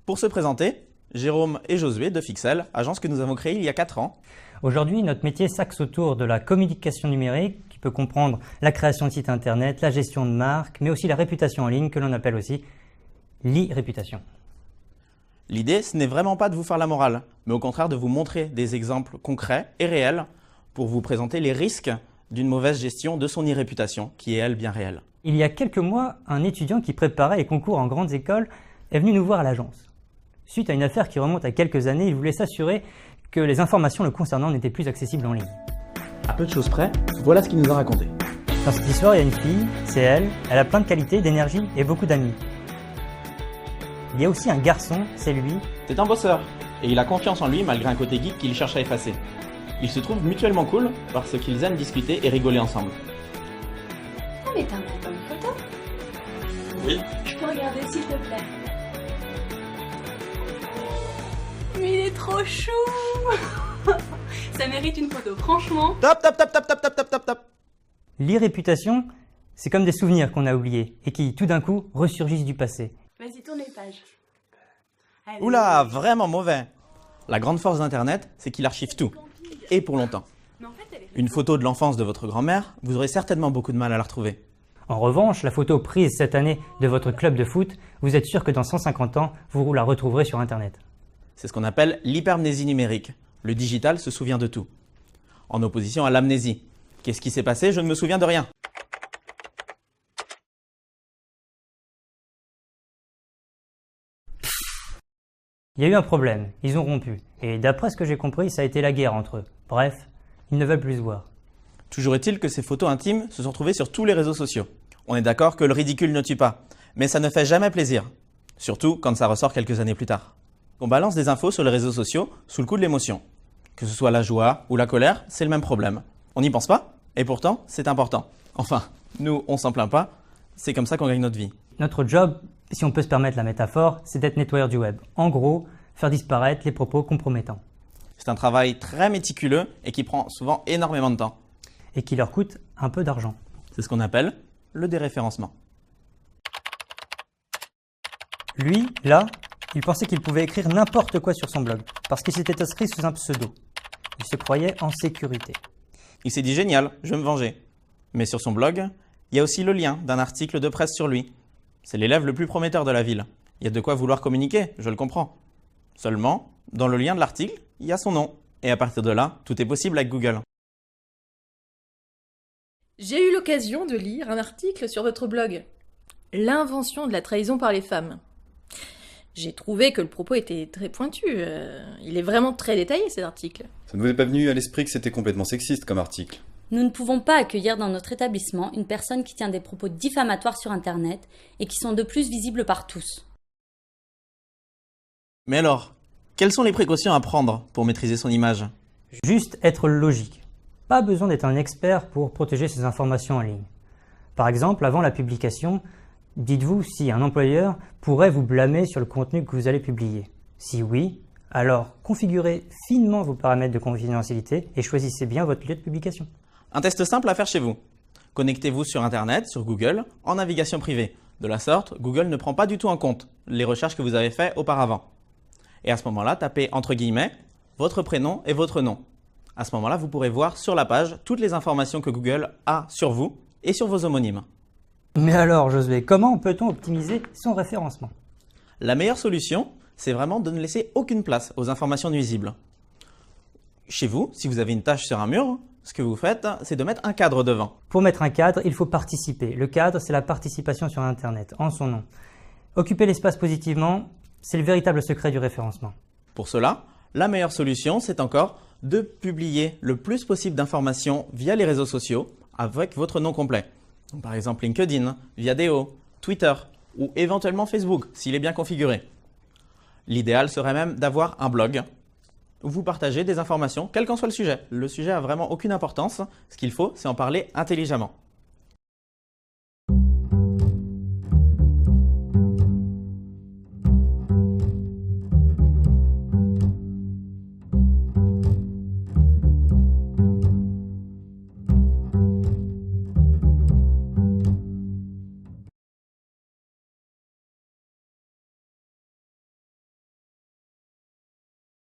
Pour se présenter, Jérôme et Josué de Fixel, agence que nous avons créée il y a 4 ans. Aujourd'hui, notre métier s'axe autour de la communication numérique qui peut comprendre la création de sites internet, la gestion de marques, mais aussi la réputation en ligne que l'on appelle aussi l'e-réputation. L'idée, ce n'est vraiment pas de vous faire la morale, mais au contraire de vous montrer des exemples concrets et réels pour vous présenter les risques d'une mauvaise gestion de son e-réputation, qui est elle bien réelle. Il y a quelques mois, un étudiant qui préparait les concours en grandes écoles est venu nous voir à l'agence. Suite à une affaire qui remonte à quelques années, il voulait s'assurer que les informations le concernant n'étaient plus accessibles en ligne. À peu de choses près, voilà ce qu'il nous a raconté. Dans cette histoire, il y a une fille, c'est elle a plein de qualités, d'énergie et beaucoup d'amis. Il y a aussi un garçon, c'est lui. C'est un bosseur, et il a confiance en lui malgré un côté geek qu'il cherche à effacer. Ils se trouvent mutuellement cool parce qu'ils aiment discuter et rigoler ensemble. Ah mais t'as un album photo? Oui. Je peux regarder s'il te plaît? Mais il est trop chou. Ça mérite une photo, franchement. Top, top, top, top, top, top, top, top, top. L'e-réputation, c'est comme des souvenirs qu'on a oubliés et qui, tout d'un coup, ressurgissent du passé. Vas-y, tourne les pages. Allez. Oula, vraiment mauvais. La grande force d'Internet, c'est qu'il archive tout, et pour longtemps. Mais en fait, elle est Une photo de l'enfance de votre grand-mère, vous aurez certainement beaucoup de mal à la retrouver. En revanche, la photo prise cette année de votre club de foot, vous êtes sûr que dans 150 ans, vous la retrouverez sur Internet. C'est ce qu'on appelle l'hypermnésie numérique. Le digital se souvient de tout. En opposition à l'amnésie. Qu'est-ce qui s'est passé? Je ne me souviens de rien. Il y a eu un problème, ils ont rompu. Et d'après ce que j'ai compris, ça a été la guerre entre eux. Bref, ils ne veulent plus se voir. Toujours est-il que ces photos intimes se sont retrouvées sur tous les réseaux sociaux. On est d'accord que le ridicule ne tue pas, mais ça ne fait jamais plaisir. Surtout quand ça ressort quelques années plus tard. On balance des infos sur les réseaux sociaux sous le coup de l'émotion. Que ce soit la joie ou la colère, c'est le même problème. On n'y pense pas, et pourtant, c'est important. Enfin, nous, on s'en plaint pas, c'est comme ça qu'on gagne notre vie. Notre job, si on peut se permettre la métaphore, c'est d'être nettoyeur du web. En gros, faire disparaître les propos compromettants. C'est un travail très méticuleux et qui prend souvent énormément de temps. Et qui leur coûte un peu d'argent. C'est ce qu'on appelle le déréférencement. Lui, là, il pensait qu'il pouvait écrire n'importe quoi sur son blog, parce qu'il s'était inscrit sous un pseudo. Il se croyait en sécurité. Il s'est dit génial, je vais me venger. Mais sur son blog, il y a aussi le lien d'un article de presse sur lui. C'est l'élève le plus prometteur de la ville. Il y a de quoi vouloir communiquer, je le comprends. Seulement, dans le lien de l'article, il y a son nom. Et à partir de là, tout est possible avec Google. J'ai eu l'occasion de lire un article sur votre blog. L'invention de la trahison par les femmes. J'ai trouvé que le propos était très pointu. Il est vraiment très détaillé cet article. Ça ne vous est pas venu à l'esprit que c'était complètement sexiste comme article? Nous ne pouvons pas accueillir dans notre établissement une personne qui tient des propos diffamatoires sur Internet et qui sont de plus visibles par tous. Mais alors, quelles sont les précautions à prendre pour maîtriser son image? Juste être logique. Pas besoin d'être un expert pour protéger ses informations en ligne. Par exemple, avant la publication, dites-vous si un employeur pourrait vous blâmer sur le contenu que vous allez publier. Si oui, alors configurez finement vos paramètres de confidentialité et choisissez bien votre lieu de publication. Un test simple à faire chez vous. Connectez-vous sur Internet, sur Google, en navigation privée. De la sorte, Google ne prend pas du tout en compte les recherches que vous avez faites auparavant. Et à ce moment-là, tapez entre guillemets votre prénom et votre nom. À ce moment-là, vous pourrez voir sur la page toutes les informations que Google a sur vous et sur vos homonymes. Mais alors, Josué, comment peut-on optimiser son référencement? La meilleure solution, c'est vraiment de ne laisser aucune place aux informations nuisibles. Chez vous, si vous avez une tâche sur un mur, ce que vous faites, c'est de mettre un cadre devant. Pour mettre un cadre, il faut participer. Le cadre, c'est la participation sur Internet, en son nom. Occuper l'espace positivement, c'est le véritable secret du référencement. Pour cela, la meilleure solution, c'est encore de publier le plus possible d'informations via les réseaux sociaux avec votre nom complet. Donc, par exemple LinkedIn, Viadeo, Twitter ou éventuellement Facebook s'il est bien configuré. L'idéal serait même d'avoir un blog où vous partagez des informations, quel qu'en soit le sujet. Le sujet a vraiment aucune importance. Ce qu'il faut, c'est en parler intelligemment.